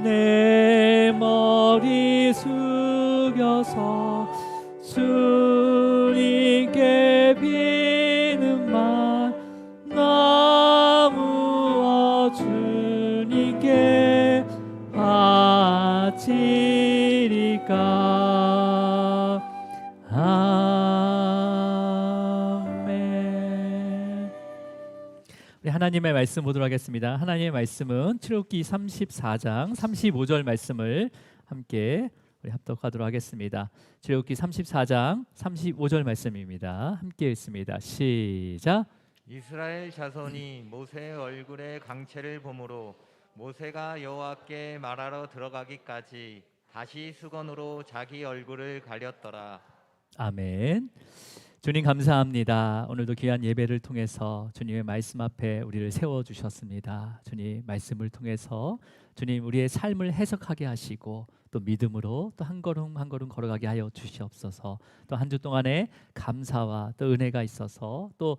내 머리 숙여서 주님께 비는만 나무어 주님께 바치리까. 아멘. 우리 하나님의 말씀 보도록 하겠습니다. 하나님의 말씀은 출애굽기 34장 35절 말씀을 함께 우리 합독하도록 하겠습니다. 출애굽기 34장 35절 말씀입니다. 함께 읽습니다. 시작. 이스라엘 자손이 모세의 얼굴에 광채를 보므로 모세가 여호와께 말하러 들어가기까지 다시 수건으로 자기 얼굴을 가렸더라. 아멘. 주님 감사합니다. 오늘도 귀한 예배를 통해서 주님의 말씀 앞에 우리를 세워주셨습니다. 주님 말씀을 통해서 주님 우리의 삶을 해석하게 하시고 또 믿음으로 또 한 걸음 한 걸음 걸어가게 하여 주시옵소서. 또 한 주 동안에 감사와 또 은혜가 있어서 또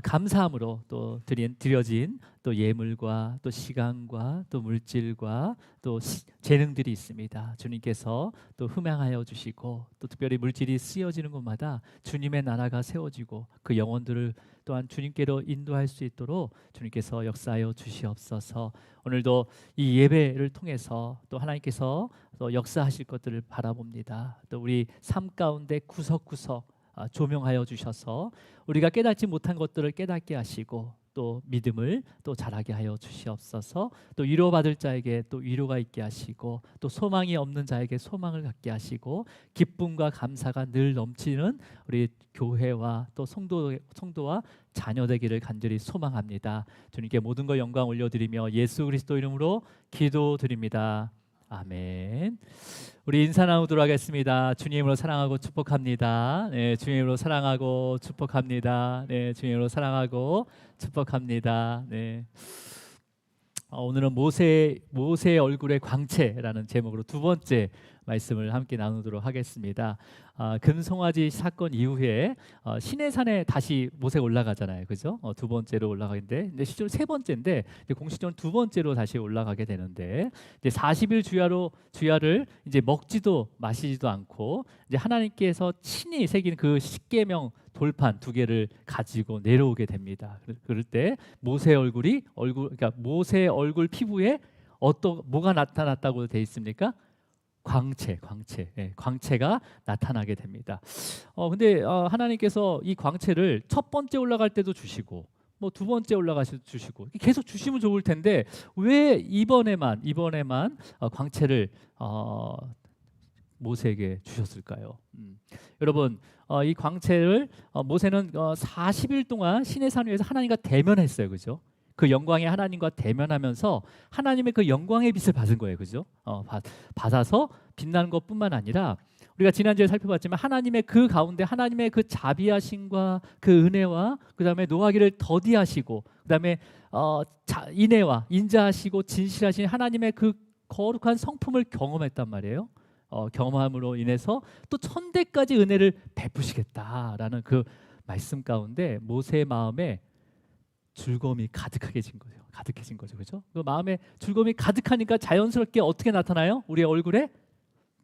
감사함으로 또 드려진 또 예물과 또 시간과 또 물질과 또 재능들이 있습니다. 주님께서 또 흠양하여 주시고 또 특별히 물질이 쓰여지는 곳마다 주님의 나라가 세워지고 그 영혼들을 또한 주님께로 인도할 수 있도록 주님께서 역사하여 주시옵소서. 오늘도 이 예배를 통해서 또 하나님께서 또 역사하실 것들을 바라봅니다. 또 우리 삶 가운데 구석구석 조명하여 주셔서 우리가 깨닫지 못한 것들을 깨닫게 하시고 또 믿음을 또 자라게 하여 주시옵소서. 또 위로받을 자에게 또 위로가 있게 하시고 또 소망이 없는 자에게 소망을 갖게 하시고 기쁨과 감사가 늘 넘치는 우리 교회와 또 성도와 자녀 되기를 간절히 소망합니다. 주님께 모든 것 영광 올려드리며 예수 그리스도 이름으로 기도드립니다. 아멘. 우리 인사 나누도록 하겠습니다. 주님으로 사랑하고 축복합니다. 네, 주님으로 사랑하고 축복합니다. 네, 주님으로 사랑하고 축복합니다. 네. 오늘은 모세의 얼굴의 광채라는 제목으로 두 번째 말씀을 함께 나누도록 하겠습니다. 금송아지 사건 이후에 시내산에 다시 모세가 올라가잖아요, 그죠? 두 번째로 올라가는데, 근데 실제로 세 번째인데 공식적으로 두 번째로 다시 올라가게 되는데, 이제 40일 주야를 이제 먹지도 마시지도 않고 이제 하나님께서 친히 새긴 그 십계명 돌판 두 개를 가지고 내려오게 됩니다. 그럴 때 모세의 그러니까 모세의 얼굴 피부에 뭐가 나타났다고 돼 있습니까? 광채가 나타나게 됩니다. 근데 하나님께서 이 광채를 첫 번째 올라갈 때도 주시고 뭐 두 번째 올라가실 때도 주시고 계속 주시면 좋을 텐데 왜 이번에만 광채를 모세에게 주셨을까요? 여러분 이 광채를 모세는 40일 동안 시내산 위에서 하나님과 대면했어요, 그죠? 그 영광의 하나님과 대면하면서 하나님의 그 영광의 빛을 받은 거예요, 그죠? 받아서 빛나는 것뿐만 아니라 우리가 지난주에 살펴봤지만 하나님의 그 가운데 하나님의 그 자비하심과 그 은혜와 그 다음에 노하기를 더디하시고 그 다음에 인애와 인자하시고 진실하신 하나님의 그 거룩한 성품을 경험했단 말이에요. 경험함으로 인해서 또 천대까지 은혜를 베푸시겠다라는 그 말씀 가운데 모세의 마음에 즐거움이 가득해진 거죠, 그렇죠? 그 마음에 즐거움이 가득하니까 자연스럽게 어떻게 나타나요? 우리의 얼굴에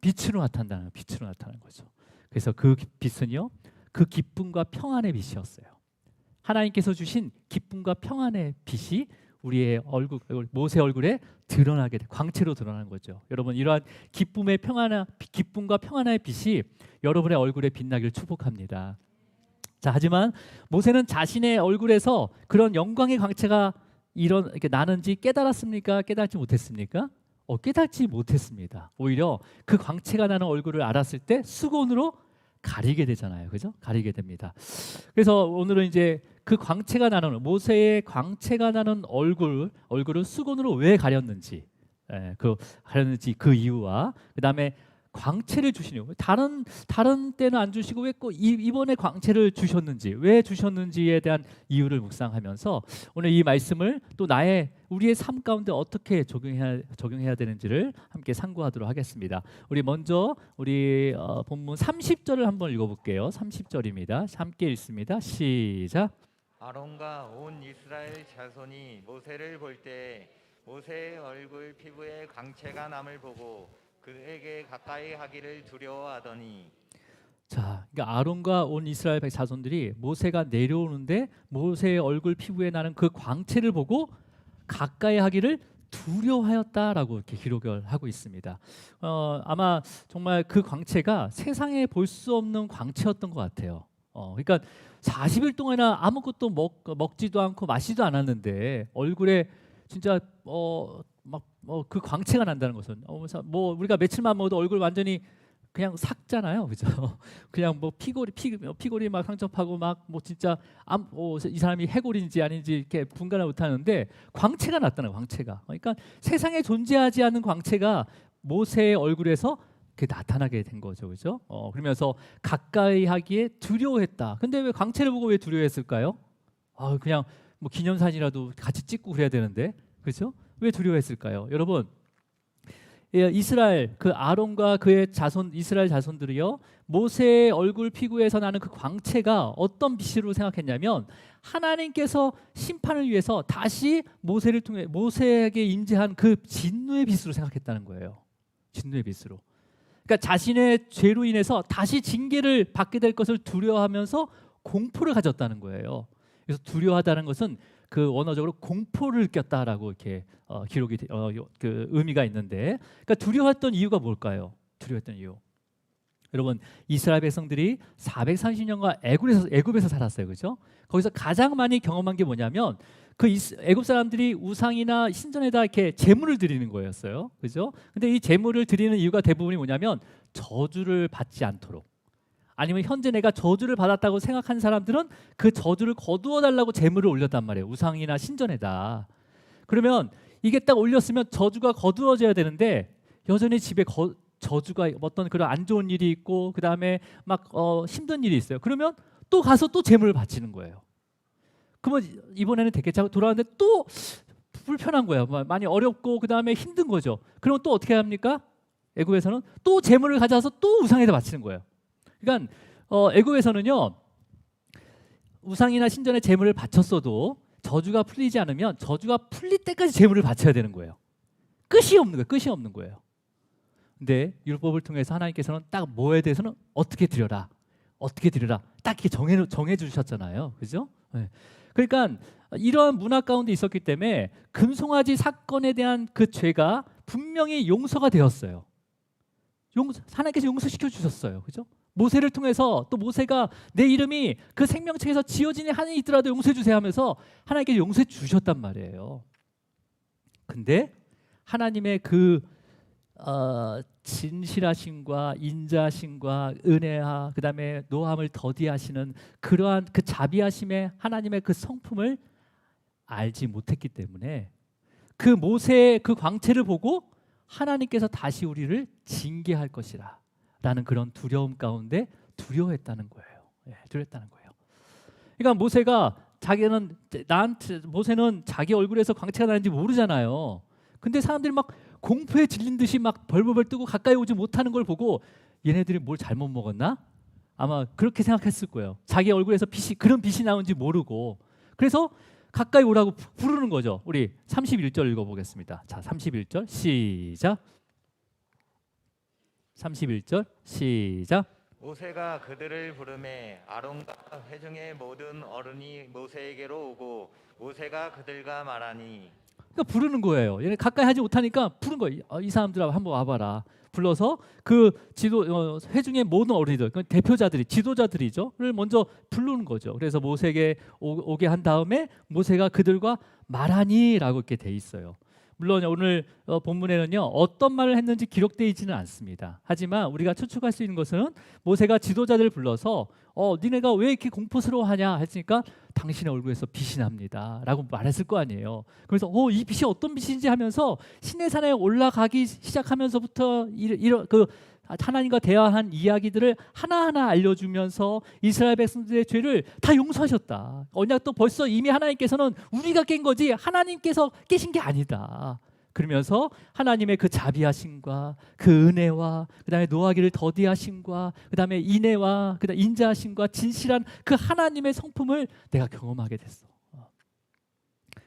빛으로 나타나는 거죠. 그래서 그 빛은요, 그 기쁨과 평안의 빛이었어요. 하나님께서 주신 기쁨과 평안의 빛이 우리의 모세 얼굴에 드러나게 돼, 광채로 드러나는 거죠. 여러분 이러한 기쁨과 평안의 빛이 여러분의 얼굴에 빛나기를 축복합니다. 자, 하지만 모세는 자신의 얼굴에서 그런 영광의 광채가 이렇게 나는지 깨달았습니까? 깨닫지 못했습니까? 깨닫지 못했습니다. 오히려 그 광채가 나는 얼굴을 알았을 때 수건으로 가리게 되잖아요, 그죠? 가리게 됩니다. 그래서 오늘은 이제 그 광채가 나는 모세의 광채가 나는 얼굴을 수건으로 왜 가렸는지, 그 이유와 그 다음에 광채를 주시는 다른 때는 안 주시고 왜 꼭 이번에 광채를 주셨는지, 왜 주셨는지에 대한 이유를 묵상하면서 오늘 이 말씀을 또 우리의 삶 가운데 어떻게 적용해야 되는지를 함께 상고하도록 하겠습니다. 우리 먼저 본문 30절을 한번 읽어볼게요. 30절입니다. 함께 읽습니다. 시작. 아론과 온 이스라엘 자손이 모세를 볼 때 모세의 얼굴 피부에 광채가 남을 보고 그에게 가까이 하기를 두려워하더니. 자, 그러니까 아론과 온 이스라엘 자손들이 모세가 내려오는데 모세의 얼굴 피부에 나는 그 광채를 보고 가까이 하기를 두려워하였다라고 이렇게 기록을 하고 있습니다. 아마 정말 그 광채가 세상에 볼 수 없는 광채였던 것 같아요. 그러니까 40일 동안이나 아무것도 먹지도 않고 마시지도 않았는데 얼굴에 진짜 그 광채가 난다는 것은 뭐 우리가 며칠만 먹어도 얼굴 완전히 그냥 삭잖아요, 그죠? 그냥 뭐 피골이 막 상접하고 막 뭐 진짜 이 사람이 해골인지 아닌지 이렇게 분간을 못하는데 광채가 났다는 거예요, 광채가. 그러니까 세상에 존재하지 않는 광채가 모세의 얼굴에서 나타나게 된 거죠, 그죠? 그러면서 가까이 하기에 두려워했다. 근데 왜 광채를 보고 왜 두려워했을까요? 그냥 뭐 기념사진이라도 같이 찍고 그래야 되는데, 그죠? 왜 두려워했을까요, 여러분? 이스라엘 그 아론과 그의 자손 이스라엘 자손들이요 모세의 얼굴 피부에서 나는 그 광채가 어떤 빛으로 생각했냐면 하나님께서 심판을 위해서 다시 모세를 통해 모세에게 임재한 그 진노의 빛으로 생각했다는 거예요. 진노의 빛으로. 그러니까 자신의 죄로 인해서 다시 징계를 받게 될 것을 두려워하면서 공포를 가졌다는 거예요. 그래서 두려워하다는 것은 그 원어적으로 공포를 느꼈다라고 이렇게 기록이 그 의미가 있는데, 그러니까 두려워했던 이유가 뭘까요? 두려워했던 이유. 여러분 이스라엘 백성들이 430년간 애굽에서 살았어요, 그렇죠? 거기서 가장 많이 경험한 게 뭐냐면 그 애굽 사람들이 우상이나 신전에다 이렇게 제물을 드리는 거였어요, 그렇죠? 근데 이 제물을 드리는 이유가 대부분이 뭐냐면 저주를 받지 않도록. 아니면 현재 내가 저주를 받았다고 생각한 사람들은 그 저주를 거두어 달라고 제물을 올렸단 말이에요. 우상이나 신전에다. 그러면 이게 딱 올렸으면 저주가 거두어져야 되는데 여전히 집에 저주가 어떤 그런 안 좋은 일이 있고 그다음에 막 힘든 일이 있어요. 그러면 또 가서 또 제물을 바치는 거예요. 그러면 이번에는 됐겠지 하고 돌아왔는데 또 불편한 거예요. 많이 어렵고 그다음에 힘든 거죠. 그러면 또 어떻게 합니까? 애굽에서는 또 제물을 가져와서 또 우상에다 바치는 거예요. 그러니까 애굽에서는요 우상이나 신전에 제물을 바쳤어도 저주가 풀리지 않으면 저주가 풀릴 때까지 제물을 바쳐야 되는 거예요. 끝이 없는 거예요. 끝이 없는 거예요. 근데 율법을 통해서 하나님께서는 딱 뭐에 대해서는 어떻게 드려라 딱 이렇게 정해 주셨잖아요, 그죠? 네. 그러니까 이런 문화 가운데 있었기 때문에 금송아지 사건에 대한 그 죄가 분명히 용서가 되었어요. 하나님께서 용서시켜 주셨어요, 그죠? 모세를 통해서 또 모세가 내 이름이 그 생명책에서 지어진 한이 있더라도 용서해 주세요 하면서 하나님께서 용서해 주셨단 말이에요. 근데 하나님의 그 진실하심과 인자심과 은혜와 그다음에 노함을 더디하시는 그러한 그 자비하심의 하나님의 그 성품을 알지 못했기 때문에 그 모세의 그 광채를 보고 하나님께서 다시 우리를 징계할 것이라 라는 그런 두려움 가운데 두려워했다는 거예요. 두려워했다는 거예요. 그러니까 모세는 자기 얼굴에서 광채가 나는지 모르잖아요. 근데 사람들이 막 공포에 질린 듯이 막 벌벌벌 뜨고 가까이 오지 못하는 걸 보고 얘네들이 뭘 잘못 먹었나? 아마 그렇게 생각했을 거예요. 자기 얼굴에서 그런 빛이 나오는지 모르고. 그래서 가까이 오라고 부르는 거죠. 우리 31절 읽어보겠습니다. 자, 31절 시작. 31절 시작. 모세가 그들을 부르매 아론과 회중의 모든 어른이 모세에게로 오고 모세가 그들과 말하니. 그러니까 부르는 거예요. 얘네 가까이 하지 못하니까 부른 거예요. 이 사람들하고 한번 와봐라. 불러서 그 회중의 모든 어른이들, 그 대표자들이 지도자들이죠.를 먼저 부르는 거죠. 그래서 모세에게 오게 한 다음에 모세가 그들과 말하니라고 이렇게 돼 있어요. 물론 오늘 본문에는요 어떤 말을 했는지 기록되어 있지는 않습니다. 하지만 우리가 추측할 수 있는 것은 모세가 지도자들을 불러서 니네가 왜 이렇게 공포스러워하냐 했으니까 당신의 얼굴에서 빛이 납니다 라고 말했을 거 아니에요. 그래서 이 빛이 어떤 빛인지 하면서 시내산에 올라가기 시작하면서부터 그 하나님과 대화한 이야기들을 하나하나 알려주면서 이스라엘 백성들의 죄를 다 용서하셨다. 언약도 벌써 이미 하나님께서는 우리가 깬 거지 하나님께서 깨신 게 아니다. 그러면서 하나님의 그 자비하심과 그 은혜와 그다음에 노하기를 더디하심과 그다음에 인애와 그다음 인자하심과 진실한 그 하나님의 성품을 내가 경험하게 됐어.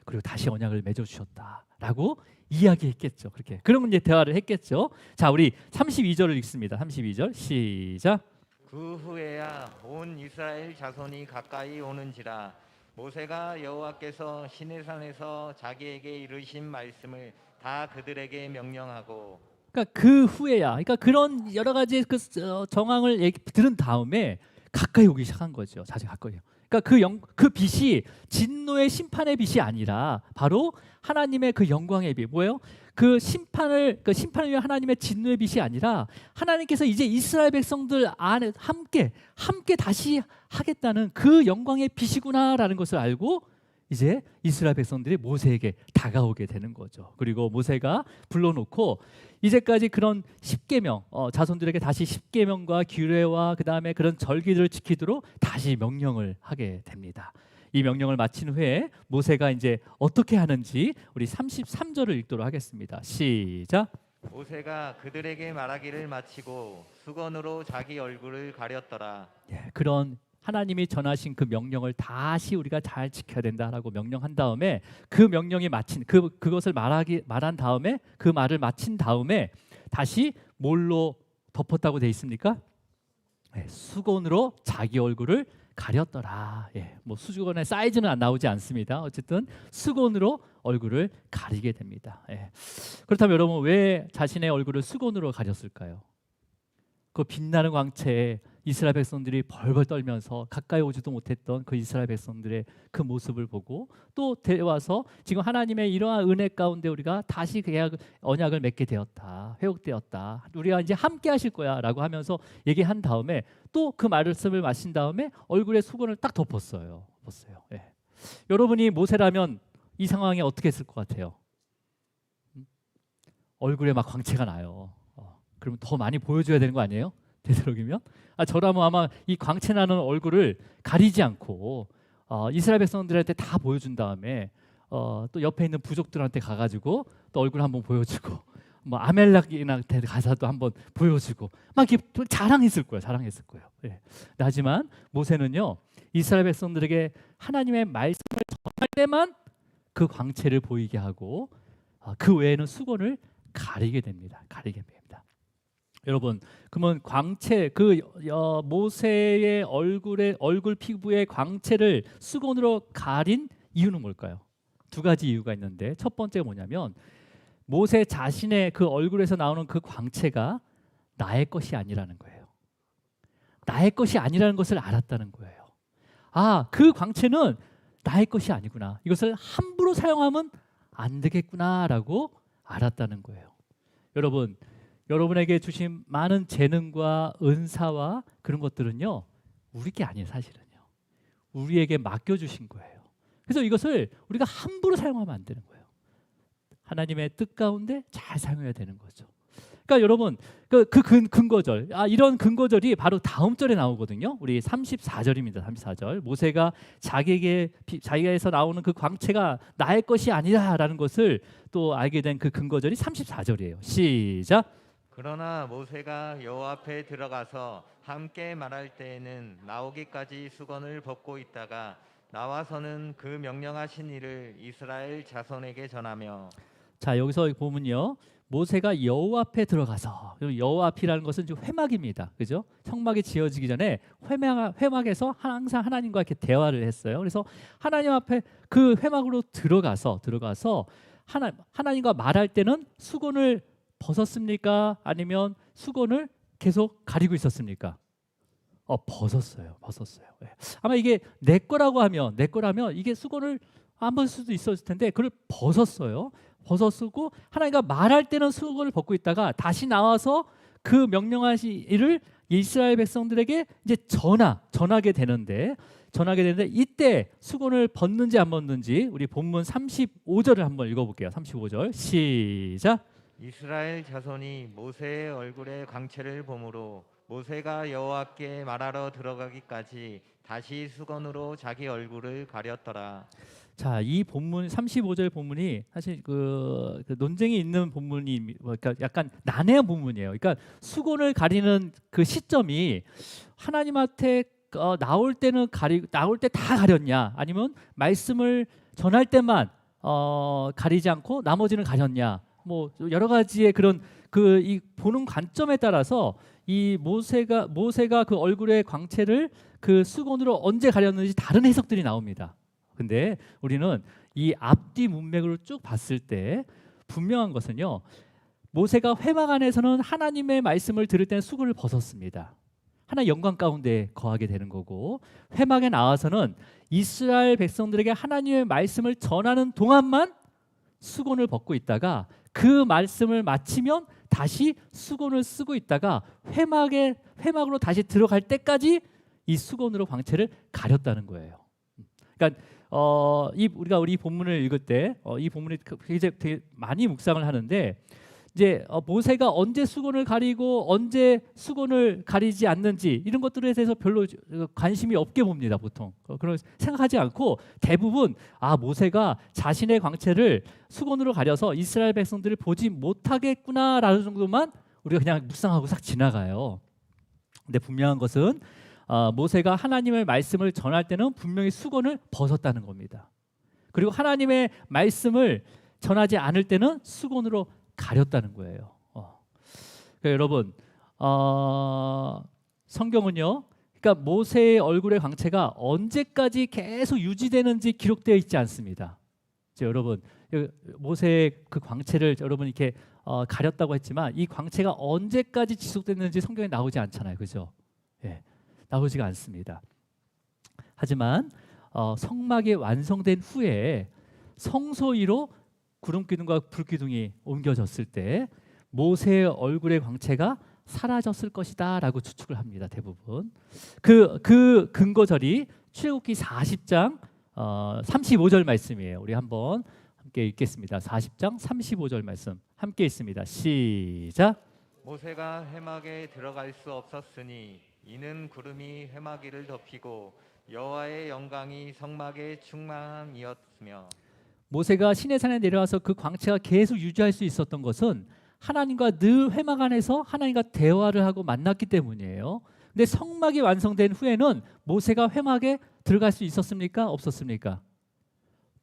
그리고 다시 언약을 맺어 주셨다라고 이야기했겠죠. 그렇게 그런 이제 대화를 했겠죠. 자, 우리 32절을 읽습니다. 32절 시작. 그 후에야 온 이스라엘 자손이 가까이 오는지라 모세가 여호와께서 시내산에서 자기에게 이르신 말씀을 다 그들에게 명령하고. 그러니까 그 후에야, 그러니까 그런 여러 가지 그 정황을 들은 다음에 가까이 오기 시작한 거죠. 자주 가까이요. 그러니까 그 빛이 진노의 심판의 빛이 아니라 바로 하나님의 그 영광의 빛. 뭐예요? 그 심판을 위한 하나님의 진노의 빛이 아니라 하나님께서 이제 이스라엘 백성들 안에 함께 다시 하겠다는 그 영광의 빛이구나라는 것을 알고 이제 이스라엘 백성들이 모세에게 다가오게 되는 거죠. 그리고 모세가 불러놓고 이제까지 그런 십계명, 자손들에게 다시 십계명과 규례와 그 다음에 그런 절기들을 지키도록 다시 명령을 하게 됩니다. 이 명령을 마친 후에 모세가 이제 어떻게 하는지 우리 33절을 읽도록 하겠습니다. 시작. 모세가 그들에게 말하기를 마치고 수건으로 자기 얼굴을 가렸더라. 예, 그런 하나님이 전하신 그 명령을 다시 우리가 잘 지켜야 된다라고 명령한 다음에 그 명령이 마친 그것을 말한 다음에 그 말을 마친 다음에 다시 뭘로 덮었다고 돼 있습니까? 예, 수건으로 자기 얼굴을 가렸더라. 예, 뭐 수건의 사이즈는 안 나오지 않습니다. 어쨌든 수건으로 얼굴을 가리게 됩니다. 예. 그렇다면 여러분 왜 자신의 얼굴을 수건으로 가렸을까요? 그 빛나는 광채에 이스라엘 백성들이 벌벌 떨면서 가까이 오지도 못했던 그 이스라엘 백성들의 그 모습을 보고 또 데려와서 지금 하나님의 이러한 은혜 가운데 우리가 다시 언약을 맺게 되었다, 회복되었다, 우리가 이제 함께 하실 거야 라고 하면서 얘기한 다음에 또 그 말씀을 마신 다음에 얼굴에 수건을 딱 덮었어요. 예. 여러분이 모세라면 이 상황에 어떻게 했을 것 같아요? 얼굴에 막 광채가 나요. 그러면 더 많이 보여줘야 되는 거 아니에요? 되도록이면 저라면 아마 이 광채 나는 얼굴을 가리지 않고 이스라엘 백성들한테 다 보여준 다음에 또 옆에 있는 부족들한테 가가지고 또 얼굴 한번 보여주고 뭐 아멜렉한테 가서도 한번 보여주고 막 이렇게 자랑했을 거예요. 예. 하지만 모세는요 이스라엘 백성들에게 하나님의 말씀을 전할 때만 그 광채를 보이게 하고 그 외에는 수건을 가리게 됩니다. 여러분, 그러면 광채 모세의 얼굴 피부의 광채를 수건으로 가린 이유는 뭘까요? 두 가지 이유가 있는데 첫 번째가 뭐냐면 모세 자신의 그 얼굴에서 나오는 그 광채가 나의 것이 아니라는 거예요. 나의 것이 아니라는 것을 알았다는 거예요. 그 광채는 나의 것이 아니구나. 이것을 함부로 사용하면 안 되겠구나라고 알았다는 거예요. 여러분에게 주신 많은 재능과 은사와 그런 것들은요 우리 게 아니에요. 사실은요 우리에게 맡겨주신 거예요. 그래서 이것을 우리가 함부로 사용하면 안 되는 거예요. 하나님의 뜻 가운데 잘 사용해야 되는 거죠. 그러니까 여러분 그 근거절 이런 근거절이 바로 다음 절에 나오거든요. 우리 34절입니다. 34절 모세가 자기에서 나오는 그 광채가 나의 것이 아니라라는 것을 또 알게 된 그 근거절이 34절이에요. 시작. 그러나 모세가 여호와 앞에 들어가서 함께 말할 때에는 나오기까지 수건을 벗고 있다가 나와서는 그 명령하신 일을 이스라엘 자손에게 전하며. 자, 여기서 보면요 모세가 여호와 앞에 들어가서, 여호와 앞이라는 것은 지금 회막입니다. 그죠? 성막이 지어지기 전에 회막에서 항상 하나님과 이렇게 대화를 했어요. 그래서 하나님 앞에 그 회막으로 들어가서 하나님과 말할 때는 수건을 벗었습니까? 아니면 수건을 계속 가리고 있었습니까? 벗었어요. 예. 아마 이게 내 거라면 이게 수건을 안 벗을 수도 있었을 텐데 그걸 벗었어요. 벗었고 하나님과 말할 때는 수건을 벗고 있다가 다시 나와서 그 명령하신 일을 이스라엘 백성들에게 이제 전하게 되는데 이때 수건을 벗는지 안 벗는지 우리 본문 35절을 한번 읽어볼게요. 35절 시작. 이스라엘 자손이 모세의 얼굴에 광채를 보므로 모세가 여호와께 말하러 들어가기까지 다시 수건으로 자기 얼굴을 가렸더라. 자, 이 본문 35절 본문이 사실 그 논쟁이 있는 본문이 그러니까 약간 난해한 본문이에요. 그러니까 수건을 가리는 그 시점이 하나님한테 나올 때 다 가렸냐, 아니면 말씀을 전할 때만 가리지 않고 나머지는 가렸냐? 뭐 여러 가지의 그런 이 보는 관점에 따라서 이 모세가 그 얼굴의 광채를 그 수건으로 언제 가렸는지 다른 해석들이 나옵니다. 근데 우리는 이 앞뒤 문맥으로 쭉 봤을 때 분명한 것은요. 모세가 회막 안에서는 하나님의 말씀을 들을 때는 수건을 벗었습니다. 하나님 영광 가운데 거하게 되는 거고, 회막에 나와서는 이스라엘 백성들에게 하나님의 말씀을 전하는 동안만 수건을 벗고 있다가 그 말씀을 마치면 다시 수건을 쓰고 있다가 회막으로 다시 들어갈 때까지 이 수건으로 광채를 가렸다는 거예요. 그러니까 우리가 우리 본문을 읽을 때 이 본문이 되게 많이 묵상을 하는데, 이제 모세가 언제 수건을 가리고 언제 수건을 가리지 않는지 이런 것들에 대해서 별로 관심이 없게 봅니다. 보통 그런 생각하지 않고 대부분 모세가 자신의 광채를 수건으로 가려서 이스라엘 백성들을 보지 못하겠구나라는 정도만 우리가 그냥 묵상하고 싹 지나가요. 근데 분명한 것은 모세가 하나님의 말씀을 전할 때는 분명히 수건을 벗었다는 겁니다. 그리고 하나님의 말씀을 전하지 않을 때는 수건으로 가렸다는 거예요. 그러니까 여러분, 성경은요, 그러니까 모세의 얼굴의 광채가 언제까지 계속 유지되는지 기록되어 있지 않습니다. 여러분, 모세의 그 광채를 여러분 이렇게 가렸다고 했지만 이 광채가 언제까지 지속됐는지 성경에 나오지 않잖아요, 그죠? 예, 나오지가 않습니다. 하지만 성막이 완성된 후에 성소 위로 구름 기둥과 불 기둥이 옮겨졌을 때 모세의 얼굴의 광채가 사라졌을 것이다라고 추측을 합니다. 대부분 그 근거절이 출애굽기 40장 35절 말씀이에요. 우리 한번 함께 읽겠습니다. 40장 35절 말씀 함께 읽습니다. 시작. 모세가 회막에 들어갈 수 없었으니 이는 구름이 회막위를 덮이고 여호와의 영광이 성막에 충만함이었으며. 모세가 시내산에 내려와서 그 광채가 계속 유지할 수 있었던 것은 하나님과 늘 회막 안에서 하나님과 대화를 하고 만났기 때문이에요. 근데 성막이 완성된 후에는 모세가 회막에 들어갈 수 있었습니까? 없었습니까?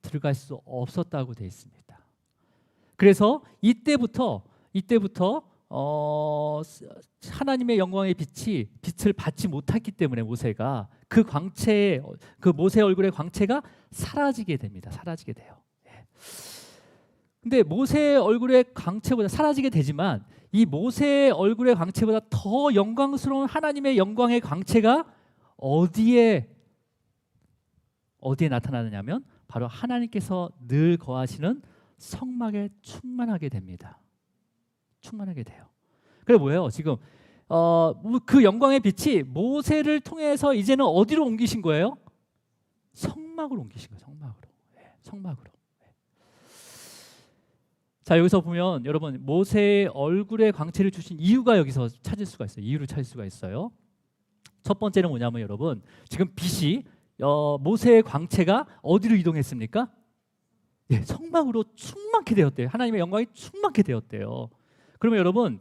들어갈 수 없었다고 되어 있습니다. 그래서 이때부터 하나님의 영광의 빛을 받지 못했기 때문에 모세가 그 모세의 얼굴의 광채가 사라지게 됩니다. 사라지게 돼요. 근데 모세의 얼굴의 광채보다 사라지게 되지만 이 모세의 얼굴의 광채보다 더 영광스러운 하나님의 영광의 광채가 어디에 나타나느냐면 바로 하나님께서 늘 거하시는 성막에 충만하게 됩니다. 충만하게 돼요. 그래 뭐예요? 지금 그 영광의 빛이 모세를 통해서 이제는 어디로 옮기신 거예요? 성막으로 옮기신 거예요. 성막으로. 성막으로. 자, 여기서 보면 여러분 모세의 얼굴에 광채를 주신 이유가 여기서 찾을 수가 있어요. 이유를 찾을 수가 있어요. 첫 번째는 뭐냐면 여러분 지금 빛이 모세의 광채가 어디로 이동했습니까? 성막으로 충만케 되었대요. 하나님의 영광이 충만케 되었대요. 그러면 여러분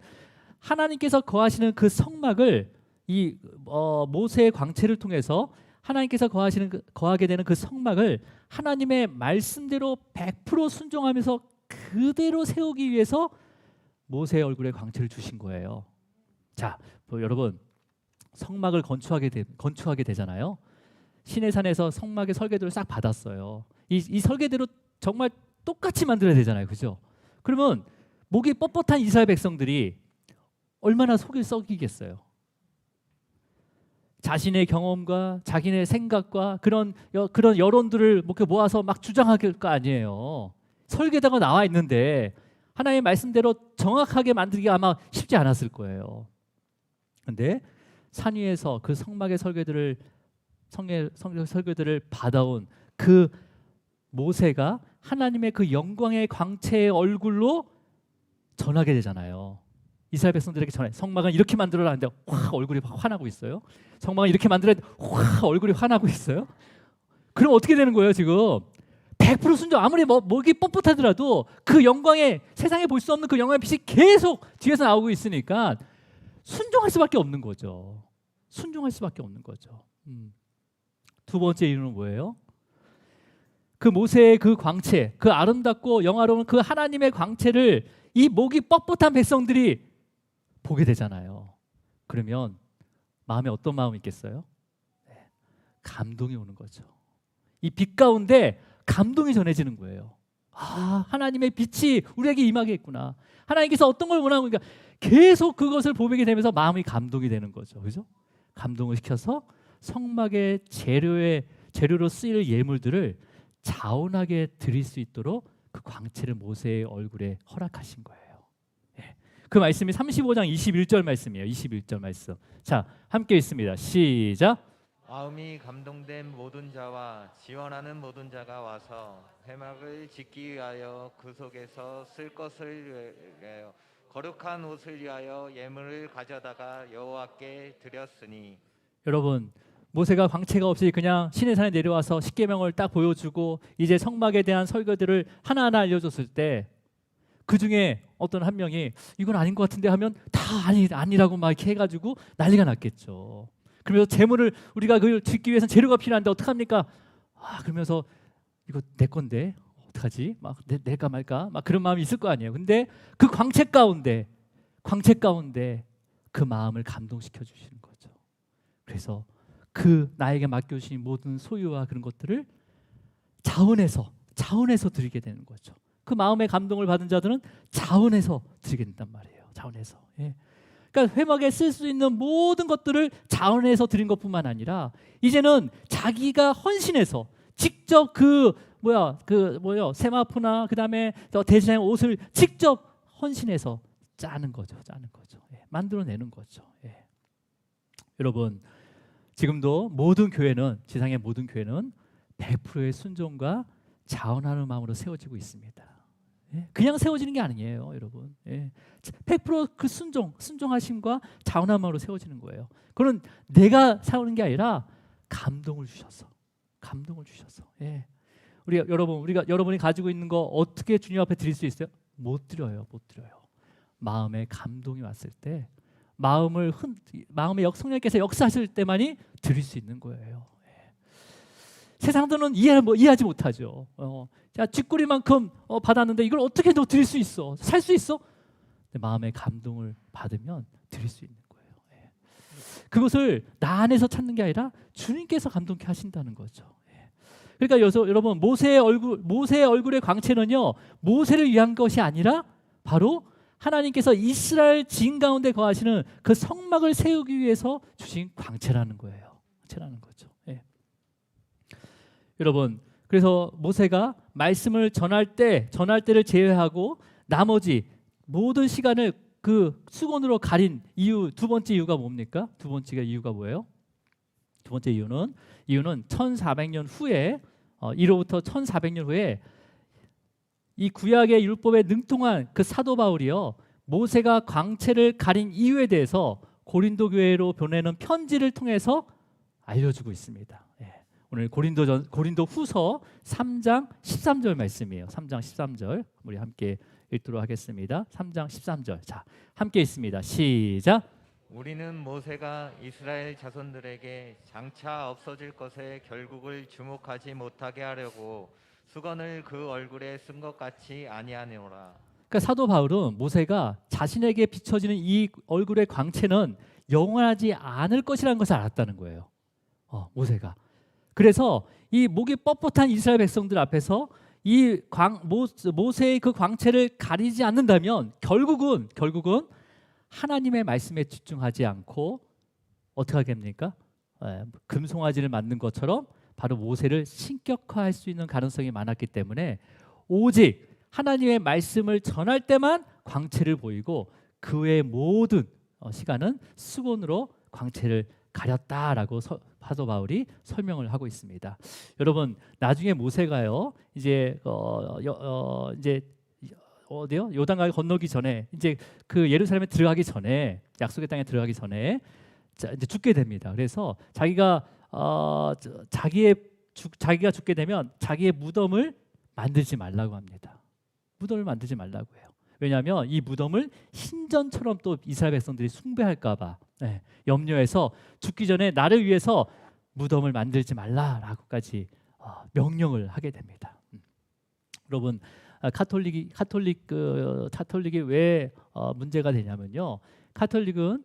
하나님께서 거하시는 그 성막을 이 모세의 광채를 통해서 하나님께서 거하게 되는 그 성막을 하나님의 말씀대로 100% 순종하면서 그대로 세우기 위해서 모세의 얼굴에 광채를 주신 거예요. 자, 여러분 성막을 건축하게 되잖아요. 시내산에서 성막의 설계도를 싹 받았어요. 이 설계대로 정말 똑같이 만들어야 되잖아요, 그죠? 그러면 목이 뻣뻣한 이스라엘 백성들이 얼마나 속이 썩이겠어요. 자신의 경험과 자기네 생각과 그런 여론들을 모아서 막 주장할 거 아니에요. 설계도가 나와 있는데 하나님의 말씀대로 정확하게 만들기가 아마 쉽지 않았을 거예요. 그런데 산 위에서 그 성막의 설계들을 받아온 그 모세가 하나님의 그 영광의 광채의 얼굴로 전하게 되잖아요. 이스라엘 백성들에게 전해. 성막은 이렇게 만들어라 하는데 확 얼굴이 화나고 있어요. 성막은 이렇게 만들어야 확 얼굴이 화나고 있어요. 그럼 어떻게 되는 거예요 지금? 100% 순종. 아무리 목이 뻣뻣하더라도 그 영광의 세상에 볼 수 없는 그 영광의 빛이 계속 뒤에서 나오고 있으니까 순종할 수밖에 없는 거죠. 순종할 수밖에 없는 거죠. 두 번째 이유는 뭐예요? 그 모세의 그 광채, 그 아름답고 영화로운 그 하나님의 광채를 이 목이 뻣뻣한 백성들이 보게 되잖아요. 그러면 마음에 어떤 마음이 있겠어요? 네, 감동이 오는 거죠. 이 빛 가운데 감동이 전해지는 거예요. 아, 하나님의 빛이 우리에게 임하겠구나. 하나님께서 어떤 걸 원하고 있는가. 계속 그것을 보게 되면서 마음이 감동이 되는 거죠. 그죠? 감동을 시켜서 성막의 재료로 쓰일 예물들을 자원하게 드릴 수 있도록 그 광채를 모세의 얼굴에 허락하신 거예요. 예. 그 말씀이 35장 21절 말씀이에요. 21절 말씀. 자, 함께 읽습니다. 시작. 마음이 감동된 모든 자와 지원하는 모든 자가 와서 회막을 짓기 위하여 그 속에서 쓸 것을 위하여 거룩한 옷을 위하여 예물을 가져다가 여호와께 드렸으니. 여러분, 모세가 광채가 없이 그냥 시내산에 내려와서 십계명을 딱 보여주고 이제 성막에 대한 설교들을 하나하나 알려줬을 때 그 중에 어떤 한 명이 이건 아닌 것 같은데 하면 다 아니라고 막 이렇게 해가지고 난리가 났겠죠. 그러면서 재물을 우리가 그걸 짓기 위해서는 재료가 필요한데 어떡합니까? 그러면서 이거 내 건데 어떡하지? 막 낼까 말까? 막 그런 마음이 있을 거 아니에요. 근데 그 광채 가운데 그 마음을 감동시켜 주시는 거죠. 그래서 그 나에게 맡겨주신 모든 소유와 그런 것들을 자원해서 드리게 되는 거죠. 그 마음의 감동을 받은 자들은 자원해서 드리게 된단 말이에요. 자원해서. 예. 그러니까 회막에 쓸 수 있는 모든 것들을 자원해서 드린 것뿐만 아니라 이제는 자기가 헌신해서 직접 세마포나 그다음에 대제사장 옷을 직접 헌신해서 짜는 거죠. 예. 만들어내는 거죠. 예. 여러분, 지금도 모든 교회는, 지상의 모든 교회는 100%의 순종과 자원하는 마음으로 세워지고 있습니다. 예? 그냥 세워지는 게 아니에요, 여러분. 예. 100%그 순종하심과 자원하는 마음으로 세워지는 거예요. 그건 내가 세우는 게 아니라 감동을 주셔서. 예. 우리가 여러분이 가지고 있는 거 어떻게 주님 앞에 드릴 수 있어요? 못 드려요. 마음에 감동이 왔을 때, 마음의 성령께서 역사하실 때만이 드릴 수 있는 거예요. 예. 세상들은 이해하지 못하죠. 자, 쥐꼬리만큼 받았는데 이걸 어떻게 너 드릴 수 있어? 살 수 있어? 근데 마음의 감동을 받으면 드릴 수 있는 거예요. 예. 그것을 나 안에서 찾는 게 아니라 주님께서 감동케 하신다는 거죠. 예. 그러니까 여러분, 모세의 얼굴의 광채는요, 모세를 위한 것이 아니라 바로 하나님께서 이스라엘 지인 가운데 거하시는 그 성막을 세우기 위해서 주신 광채라는 거예요. 광채라는 거죠. 예. 여러분, 그래서 모세가 말씀을 전할 때를 제외하고 나머지 모든 시간을 그 수건으로 가린 이유, 두 번째 이유가 뭡니까? 두 번째 이유가 뭐예요? 두 번째 이유는 1400년 후에 1호부터 1400년 후에 이 구약의 율법에 능통한 그 사도 바울이요, 모세가 광채를 가린 이유에 대해서 고린도 교회로 보내는 편지를 통해서 알려주고 있습니다. 예. 오늘 고린도 후서 3장 13절 말씀이에요. 3장 13절 우리 함께 읽도록 하겠습니다. 3장 13절. 자, 함께 읽습니다. 시작. 우리는 모세가 이스라엘 자손들에게 장차 없어질 것에 결국을 주목하지 못하게 하려고 수건을 그 얼굴에 쓴 것 같이 아니하노라. 그러니까 사도 바울은 모세가 자신에게 비춰지는 이 얼굴의 광채는 영원하지 않을 것이라는 것을 알았다는 거예요. 모세가. 그래서 이 목이 뻣뻣한 이스라엘 백성들 앞에서 이 모세의 그 광채를 가리지 않는다면 결국은 하나님의 말씀에 집중하지 않고 어떻게 하겠습니까? 금송아지를 맞는 것처럼 바로 모세를 신격화할 수 있는 가능성이 많았기 때문에 오직 하나님의 말씀을 전할 때만 광채를 보이고 그 외의 모든 시간은 수건으로 광채를 가렸다라고 사도 바울이 설명을 하고 있습니다. 여러분, 나중에 모세가요, 이제 어디요? 요단강을 건너기 전에, 이제 그 예루살렘에 들어가기 전에, 약속의 땅에 들어가기 전에 이제 죽게 됩니다. 그래서 자기가 죽게 되면 자기의 무덤을 만들지 말라고 합니다. 무덤을 만들지 말라고 해요. 왜냐하면 이 무덤을 신전처럼 또 이스라엘 백성들이 숭배할까봐 염려해서 죽기 전에 나를 위해서 무덤을 만들지 말라라고까지 명령을 하게 됩니다. 여러분, 카톨릭이 왜 문제가 되냐면요. 카톨릭은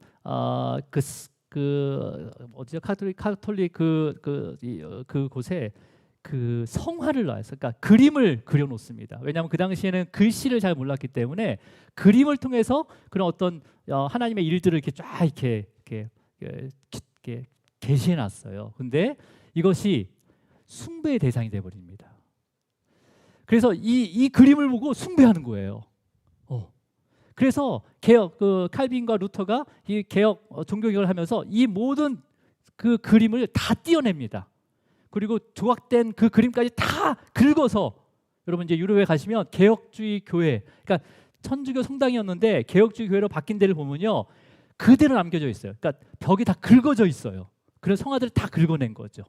어디죠? 카톨릭 그곳에 그 성화를 놔서, 그러니까 그림을 그려놓습니다. 왜냐하면 그 당시에는 글씨를 잘 몰랐기 때문에 그림을 통해서 그런 어떤 하나님의 일들을 이렇게 쫙 이렇게 게시해놨어요. 근데 이것이 숭배의 대상이 되어버립니다. 그래서 이 그림을 보고 숭배하는 거예요. 그래서 칼빈과 루터가 이 종교개혁을 하면서 이 모든 그 그림을 다 띄어냅니다. 그리고 조각된 그 그림까지 다 긁어서, 여러분 이제 유럽에 가시면 개혁주의 교회, 그러니까 천주교 성당이었는데 개혁주의 교회로 바뀐 데를 보면요, 그대로 남겨져 있어요. 그러니까 벽이 다 긁어져 있어요. 그래서 성화들을 다 긁어낸 거죠.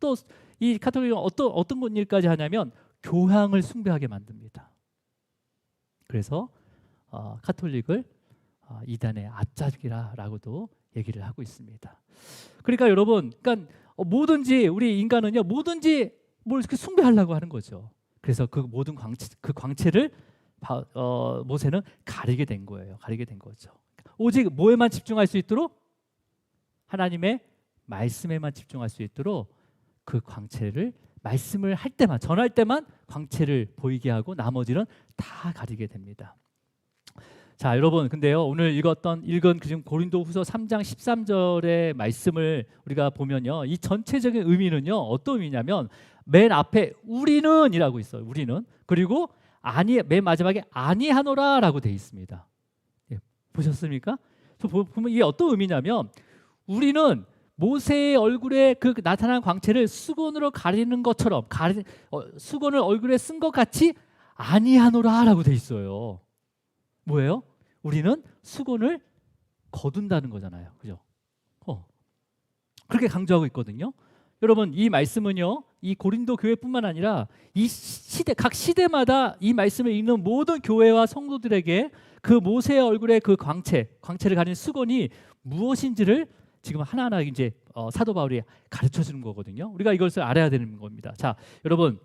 또 이 카톨릭은 어떤 일까지 하냐면 교황을 숭배하게 만듭니다. 그래서 카톨릭을 이단의 앞잡이라고도 얘기를 하고 있습니다. 그러니까 여러분, 그러니까 뭐든지 우리 인간은요, 뭐든지 뭘 이렇게 숭배하려고 하는 거죠. 그래서 그 모든 광채를 모세는 가리게 된 거예요. 가리게 된 거죠. 오직 뭐에만 집중할 수 있도록, 하나님의 말씀에만 집중할 수 있도록 그 광채를 말씀을 할 때만, 전할 때만 광채를 보이게 하고 나머지는 다 가리게 됩니다. 자, 여러분, 근데요, 오늘 읽은 지금 고린도후서 3장 13절의 말씀을 우리가 보면요, 이 전체적인 의미는요, 어떤 의미냐면 맨 앞에 우리는이라고 있어요. 우리는. 그리고 맨 마지막에 아니하노라라고 돼 있습니다. 예, 보셨습니까? 보면 이게 어떤 의미냐면, 우리는 모세의 얼굴에 그 나타난 광채를 수건으로 가리는 것처럼, 수건을 얼굴에 쓴 것 같이 아니하노라라고 돼 있어요. 뭐예요? 우리는 수건을 거둔다는 거잖아요. 그죠? 그렇게 강조하고 있거든요. 여러분, 이 말씀은요, 이 고린도 교회뿐만 아니라 각 시대마다 이 말씀을 읽는 모든 교회와 성도들에게 그 모세의 얼굴의 그 광채를 가리는 수건이 무엇인지를 지금 하나하나 이제 사도 바울이 가르쳐 주는 거거든요. 우리가 이것을 알아야 되는 겁니다. 자, 여러분,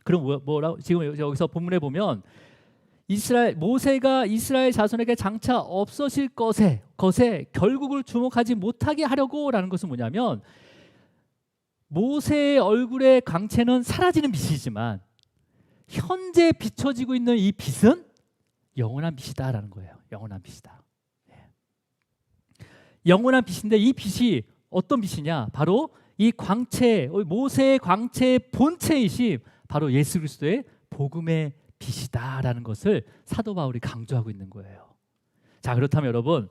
그럼 뭐라고 지금 여기서 본문에 보면, 모세가 이스라엘 자손에게 장차 없어질 것에 결국을 주목하지 못하게 하려고라는 것은 뭐냐면, 모세의 얼굴의 광채는 사라지는 빛이지만 현재 비춰지고 있는 이 빛은 영원한 빛이다라는 거예요. 영원한 빛이다. 영원한 빛인데, 이 빛이 어떤 빛이냐? 바로 이 광채, 모세의 광채의 본체이신 바로 예수 그리스도의 복음의 빛이다라는 것을 사도 바울이 강조하고 있는 거예요. 자, 그렇다면 여러분,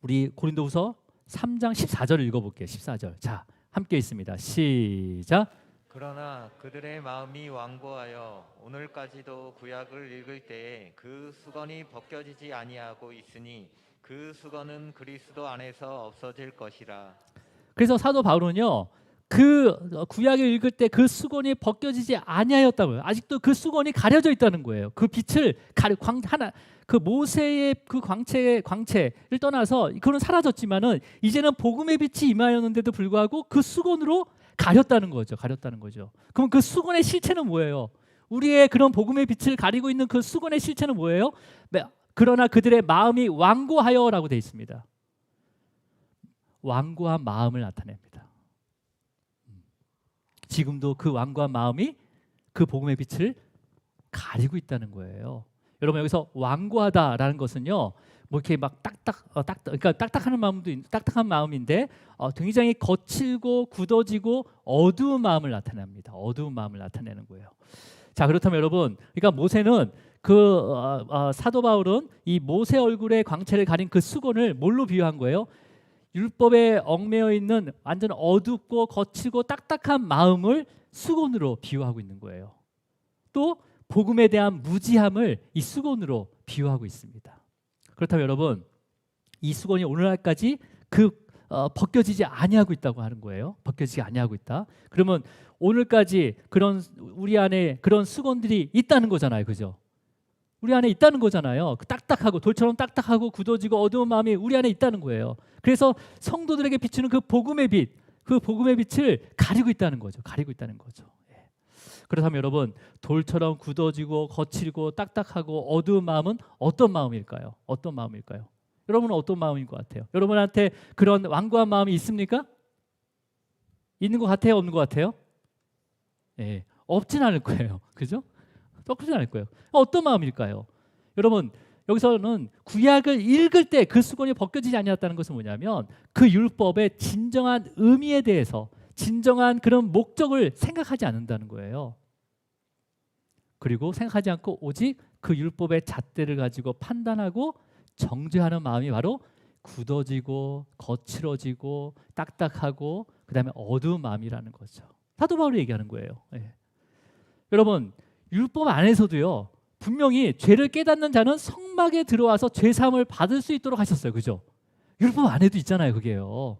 우리 고린도후서 3장 14절을 읽어볼게요. 14절. 자, 함께 있습니다. 시작. 그러나 그들의 마음이 완고하여 오늘까지도 구약을 읽을 때에 그 수건이 벗겨지지 아니하고 있으니 그 수건은 그리스도 안에서 없어질 것이라. 그래서 사도 바울은요, 그 구약을 읽을 때 그 수건이 벗겨지지 아니하였다고요. 아직도 그 수건이 가려져 있다는 거예요. 그 빛을 그 모세의 그 광채를 떠나서 그건 사라졌지만은 이제는 복음의 빛이 임하였는데도 불구하고 그 수건으로 가렸다는 거죠. 그럼 그 수건의 실체는 뭐예요? 우리의 그런 복음의 빛을 가리고 있는 그 수건의 실체는 뭐예요? 그러나 그들의 마음이 완고하여라고 되어 있습니다. 완고한 마음을 나타냅니다. 지금도 그 완고한 마음이 그 복음의 빛을 가리고 있다는 거예요. 여러분, 여기서 완고하다라는 것은요, 뭐 이렇게 막 그러니까 딱딱한 마음인데 굉장히 거칠고 굳어지고 어두운 마음을 나타냅니다. 어두운 마음을 나타내는 거예요. 자, 그렇다면 여러분, 그러니까 모세는 사도 바울은 이 모세 얼굴의 광채를 가린 그 수건을 뭘로 비유한 거예요? 율법에 얽매여 있는 완전 어둡고 거치고 딱딱한 마음을 수건으로 비유하고 있는 거예요. 또 복음에 대한 무지함을 이 수건으로 비유하고 있습니다. 그렇다면 여러분, 이 수건이 오늘날까지 벗겨지지 아니하고 있다고 하는 거예요. 벗겨지지 아니하고 있다. 그러면 오늘까지 우리 안에 그런 수건들이 있다는 거잖아요. 그죠? 우리 안에 있다는 거잖아요. 딱딱하고 돌처럼 딱딱하고 굳어지고 어두운 마음이 우리 안에 있다는 거예요. 그래서 성도들에게 비추는 그 복음의 빛, 그 복음의 빛을 가리고 있다는 거죠. 가리고 있다는 거죠. 예. 그렇다면 여러분, 돌처럼 굳어지고 거칠고 딱딱하고 어두운 마음은 어떤 마음일까요? 어떤 마음일까요? 여러분은 어떤 마음인 것 같아요? 여러분한테 그런 완고한 마음이 있습니까? 있는 것 같아요? 없는 것 같아요? 예, 없진 않을 거예요. 그죠? 없진 않을 거예요. 어떤 마음일까요? 여러분, 여기서는 구약을 읽을 때 그 수건이 벗겨지지 아니었다는 것은 뭐냐면 그 율법의 진정한 의미에 대해서 진정한 그런 목적을 생각하지 않는다는 거예요. 그리고 생각하지 않고 오직 그 율법의 잣대를 가지고 판단하고 정죄하는 마음이 바로 굳어지고 거칠어지고 딱딱하고 그 다음에 어두운 마음이라는 거죠. 사도 바울이 얘기하는 거예요. 예. 여러분, 율법 안에서도요, 분명히 죄를 깨닫는 자는 성막에 들어와서 죄사함을 받을 수 있도록 하셨어요. 그죠? 율법 안에도 있잖아요. 그게요.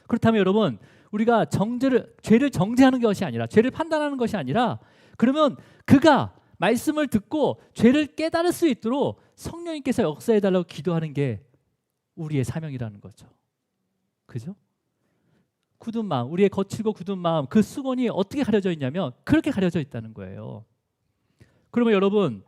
그렇다면 여러분, 우리가 죄를 정죄하는 것이 아니라, 죄를 판단하는 것이 아니라, 그러면 그가 말씀을 듣고 죄를 깨달을 수 있도록 성령님께서 역사해 달라고 기도하는 게 우리의 사명이라는 거죠. 그죠? 굳은 마음, 우리의 거칠고 굳은 마음, 그 수건이 어떻게 가려져 있냐면 그렇게 가려져 있다는 거예요. 그러면 여러분,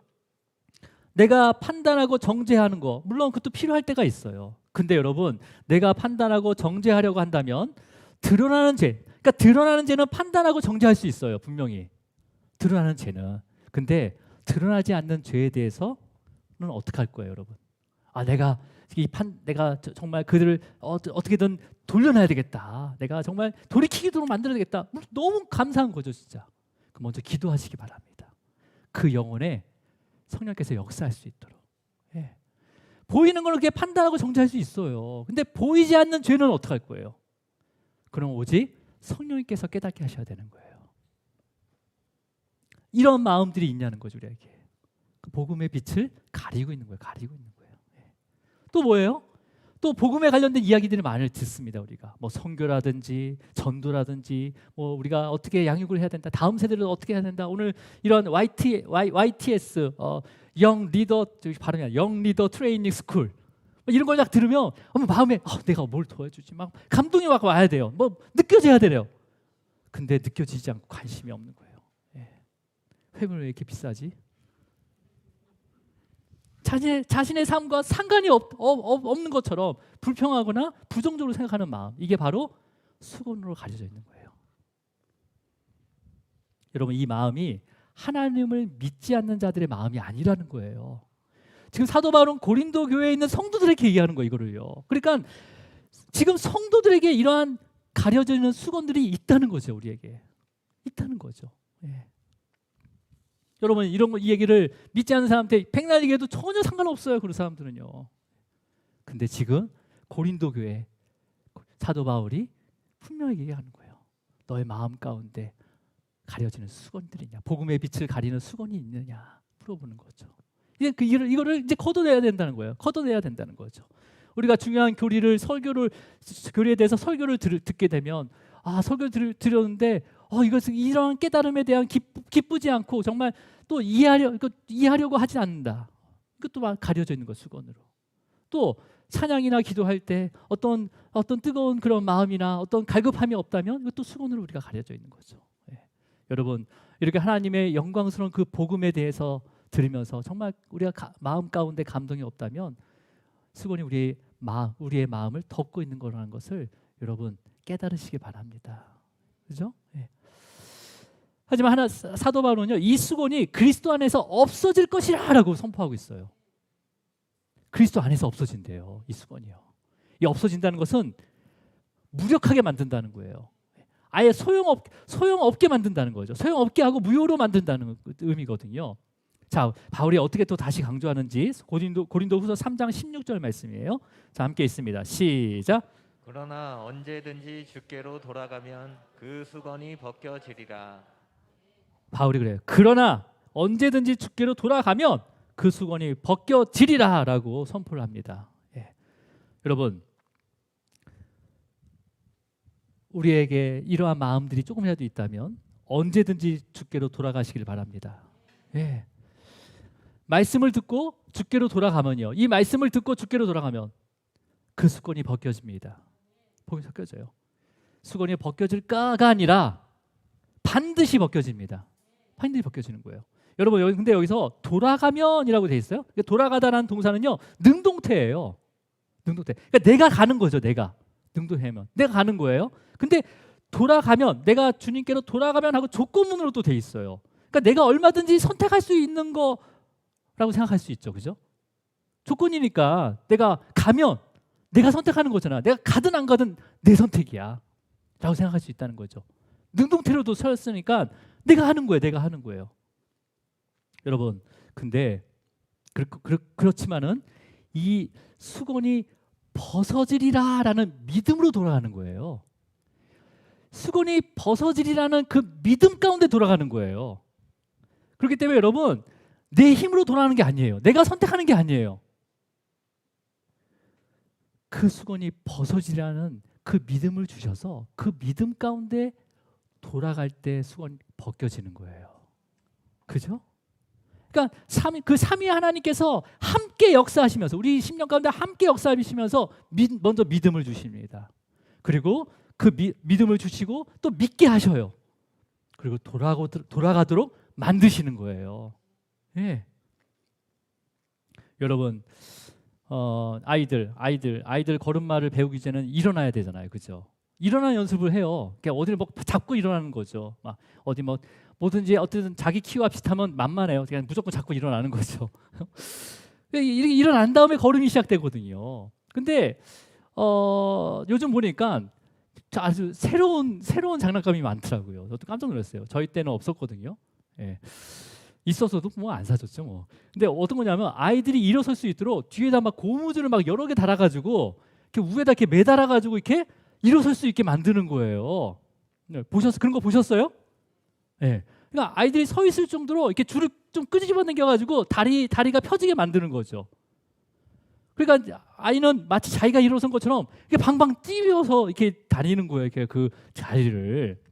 내가 판단하고 정죄하는 거, 물론 그것도 필요할 때가 있어요. 근데 여러분, 내가 판단하고 정죄하려고 한다면 드러나는 죄, 그러니까 드러나는 죄는 판단하고 정죄할 수 있어요. 분명히 드러나는 죄는. 근데 드러나지 않는 죄에 대해서는 어떻게 할 거예요, 여러분? 내가 정말 그들을 어떻게든 돌려놔야 되겠다. 내가 정말 돌이키도록 만들어야 되겠다. 너무 감사한 거죠, 진짜. 먼저 기도하시기 바랍니다. 그 영혼에 성령께서 역사할 수 있도록. 예. 보이는 걸 그렇게 판단하고 정죄할 수 있어요. 근데 보이지 않는 죄는 어떻게 할 거예요? 그럼 오직 성령님께서 깨닫게 하셔야 되는 거예요. 이런 마음들이 있냐는 거죠, 우리에게. 그 복음의 빛을 가리고 있는 거예요. 가리고 있는 거예요. 예. 또 뭐예요? 또 복음에 관련된 이야기들을 많이 듣습니다. 우리가 뭐 선교라든지 전도라든지 뭐 우리가 어떻게 양육을 해야 된다, 다음 세대를 어떻게 해야 된다. 오늘 이런 YTS 영 리더 발음이 아니라 영 리더 트레이닝 스쿨 이런 걸 딱 들으면 마음에 내가 뭘 도와주지 막 감동이 막 와야 돼요. 뭐 느껴져야 돼요. 근데 느껴지지 않고 관심이 없는 거예요. 예. 회물 왜 이렇게 비싸지? 자신의 삶과 상관이 없는 것처럼 불평하거나 부정적으로 생각하는 마음, 이게 바로 수건으로 가려져 있는 거예요. 여러분, 이 마음이 하나님을 믿지 않는 자들의 마음이 아니라는 거예요. 지금 사도 바울은 고린도 교회에 있는 성도들에게 얘기하는 거예요, 이거를요. 그러니까 지금 성도들에게 이러한 가려져 있는 수건들이 있다는 거죠, 우리에게. 있다는 거죠. 예. 여러분, 이 얘기를 믿지 않는 사람한테 백날 얘기해도 전혀 상관없어요. 그런 사람들은요. 근데 지금 고린도 교회 사도 바울이 분명히 얘기하는 거예요. 너의 마음 가운데 가려지는 수건들이 있냐, 복음의 빛을 가리는 수건이 있느냐 물어보는 거죠. 이거를 이제 걷어내야 된다는 거예요. 걷어내야 된다는 거죠. 우리가 중요한 교리에 대해서 설교를 듣게 되면 설교를 들었는데 이것은 이러한 깨달음에 대한 기쁘지 않고 정말 또 이해하려고 하지 않는다. 이것도 막 가려져 있는 거, 수건으로. 또 찬양이나 기도할 때 어떤 뜨거운 그런 마음이나 어떤 갈급함이 없다면 이것도 수건으로 우리가 가려져 있는 거죠. 예. 여러분, 이렇게 하나님의 영광스러운 그 복음에 대해서 들으면서 정말 우리가 마음 가운데 감동이 없다면 수건이 우리의 마음을 덮고 있는 거라는 것을 여러분 깨달으시기 바랍니다. 그죠? 예. 하지만 사도 바울은요, 이 수건이 그리스도 안에서 없어질 것이라고 선포하고 있어요. 그리스도 안에서 없어진대요, 이 수건이요. 이 없어진다는 것은 무력하게 만든다는 거예요. 아예 소용없게 만든다는 거죠. 소용없게 하고 무효로 만든다는 의미거든요. 자, 바울이 어떻게 또 다시 강조하는지 고린도후서 3장 16절 말씀이에요. 자, 함께 있습니다. 시작. 그러나 언제든지 주께로 돌아가면 그 수건이 벗겨지리라. 바울이 그래요. 그러나 언제든지 주께로 돌아가면 그 수건이 벗겨지리라 라고 선포를 합니다. 예. 여러분, 우리에게 이러한 마음들이 조금이라도 있다면 언제든지 주께로 돌아가시길 바랍니다. 예. 말씀을 듣고 주께로 돌아가면요, 이 말씀을 듣고 주께로 돌아가면 그 수건이 벗겨집니다. 복음이 섞여져요. 수건이 벗겨질까가 아니라 반드시 벗겨집니다. 반드시 벗겨지는 거예요. 여러분 근데 여기서 돌아가면이라고 돼 있어요. 돌아가다라는 동사는요 능동태예요. 능동태. 그러니까 내가 가는 거죠. 내가 능동태면 내가 가는 거예요. 근데 돌아가면 내가 주님께로 돌아가면 하고 조건문으로 또 돼 있어요. 그러니까 내가 얼마든지 선택할 수 있는 거라고 생각할 수 있죠. 그죠? 조건이니까 내가 가면 내가 선택하는 거잖아. 내가 가든 안 가든 내 선택이야 라고 생각할 수 있다는 거죠. 능동태로도 서였으니까 내가 하는 거예요. 내가 하는 거예요. 여러분 근데 그렇지만은 이 수건이 벗어지리라 라는 믿음으로 돌아가는 거예요. 수건이 벗어지리라는 그 믿음 가운데 돌아가는 거예요. 그렇기 때문에 여러분 내 힘으로 돌아가는 게 아니에요. 내가 선택하는 게 아니에요. 그 수건이 벗어지라는 그 믿음을 주셔서 그 믿음 가운데 돌아갈 때 수건이 벗겨지는 거예요. 그죠? 그러니까 그 삼위 하나님께서 함께 역사하시면서 우리 심령 가운데 함께 역사하시면서 먼저 믿음을 주십니다. 그리고 그 믿음을 주시고 또 믿게 하셔요. 그리고 돌아가도록 만드시는 거예요. 예. 여러분 아이들 걸음마를 배우기 전에는 일어나야 되잖아요. 그죠? 일어나는 연습을 해요. 그러니까 어디를 뭐 잡고 일어나는 거죠. 막 어디 뭐든지 어쨌든 자기 키와 비슷하면 만만해요. 그냥 무조건 잡고 일어나는 거죠. 이렇게 일어난 다음에 걸음이 시작되거든요. 근데 요즘 보니까 아주 새로운 장난감이 많더라고요. 저도 깜짝 놀랐어요. 저희 때는 없었거든요. 예. 있었어도 뭐 안 사줬죠 뭐. 근데 어떤 거냐면 아이들이 일어설 수 있도록 뒤에다 막 고무줄을 막 여러 개 달아가지고 이렇게 위에다 이렇게 매달아가지고 이렇게 일어설 수 있게 만드는 거예요. 네, 그런 거 보셨어요? 네. 그러니까 아이들이 서 있을 정도로 이렇게 줄을 좀 끄집어 당겨가지고 다리가 펴지게 만드는 거죠. 그러니까 아이는 마치 자기가 일어선 것처럼 이렇게 방방 뛰어서 이렇게 다니는 거예요. 이렇게 그 자리를.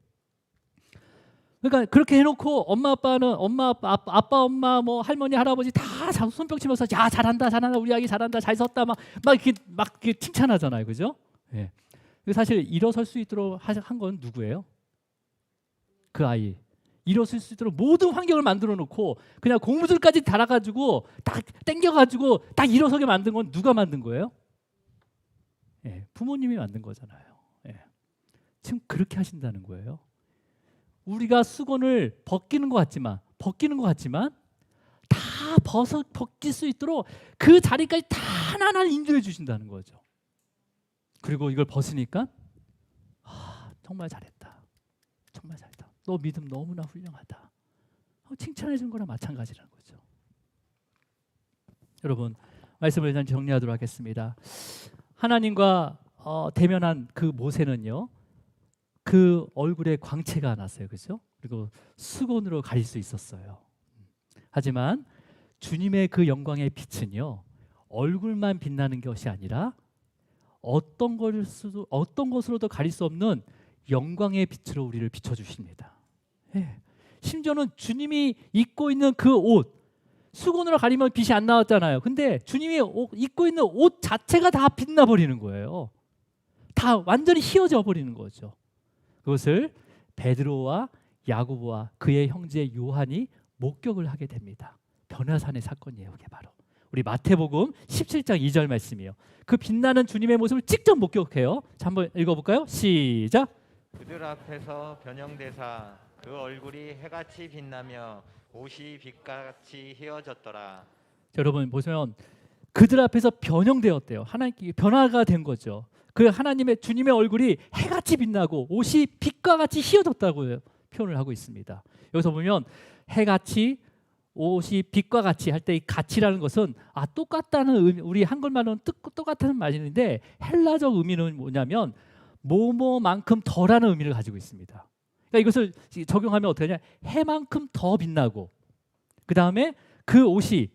그러니까 그렇게 해놓고 엄마 아빠 뭐 할머니 할아버지 다 손뼉 치면서 야 잘한다 우리 아기 잘한다 잘 섰다 막 이렇게 칭찬하잖아요. 그죠? 예. 사실 일어설 수 있도록 한 건 누구예요? 그 아이. 일어설 수 있도록 모든 환경을 만들어 놓고 그냥 고무줄까지 달아가지고 딱 당겨가지고 딱 일어서게 만든 건 누가 만든 거예요? 예, 부모님이 만든 거잖아요. 예. 지금 그렇게 하신다는 거예요. 우리가 수건을 벗기는 것 같지만 다 벗길 수 있도록 그 자리까지 다 하나하나 인도해 주신다는 거죠. 그리고 이걸 벗으니까 정말 잘했다. 너 믿음 너무나 훌륭하다. 칭찬해 준 거랑 마찬가지라는 거죠. 여러분 말씀을 일단 정리하도록 하겠습니다. 하나님과 대면한 그 모세는요. 그 얼굴에 광채가 났어요. 그렇죠? 그리고 수건으로 가릴 수 있었어요. 하지만 주님의 그 영광의 빛은요. 얼굴만 빛나는 것이 아니라 어떤 것으로도 가릴 수 없는 영광의 빛으로 우리를 비춰주십니다. 예. 심지어는 주님이 입고 있는 그 옷, 수건으로 가리면 빛이 안 나왔잖아요. 근데 주님이 입고 있는 옷 자체가 다 빛나버리는 거예요. 다 완전히 휘어져 버리는 거죠. 그것을 베드로와 야고보와 그의 형제 요한이 목격을 하게 됩니다. 변화산의 사건이에요. 그게 바로 우리 마태복음 17장 2절 말씀이에요. 그 빛나는 주님의 모습을 직접 목격해요. 자, 한번 읽어볼까요? 시작. 그들 앞에서 변형되사 그 얼굴이 해같이 빛나며 옷이 빛같이 휘어졌더라. 여러분 보시면 그들 앞에서 변형되었대요. 하나님께 변화가 된 거죠. 그 하나님의 주님의 얼굴이 해같이 빛나고 옷이 빛과 같이 휘어졌다고 표현을 하고 있습니다. 여기서 보면 해같이 옷이 빛과 같이 할 때 이 같이라는 것은 똑같다는 우리 한글말로는 똑같다는 말인데 헬라적 의미는 뭐냐면 뭐뭐만큼 더라는 의미를 가지고 있습니다. 그러니까 이것을 적용하면 어떻게 하냐? 해만큼 더 빛나고 그 다음에 그 옷이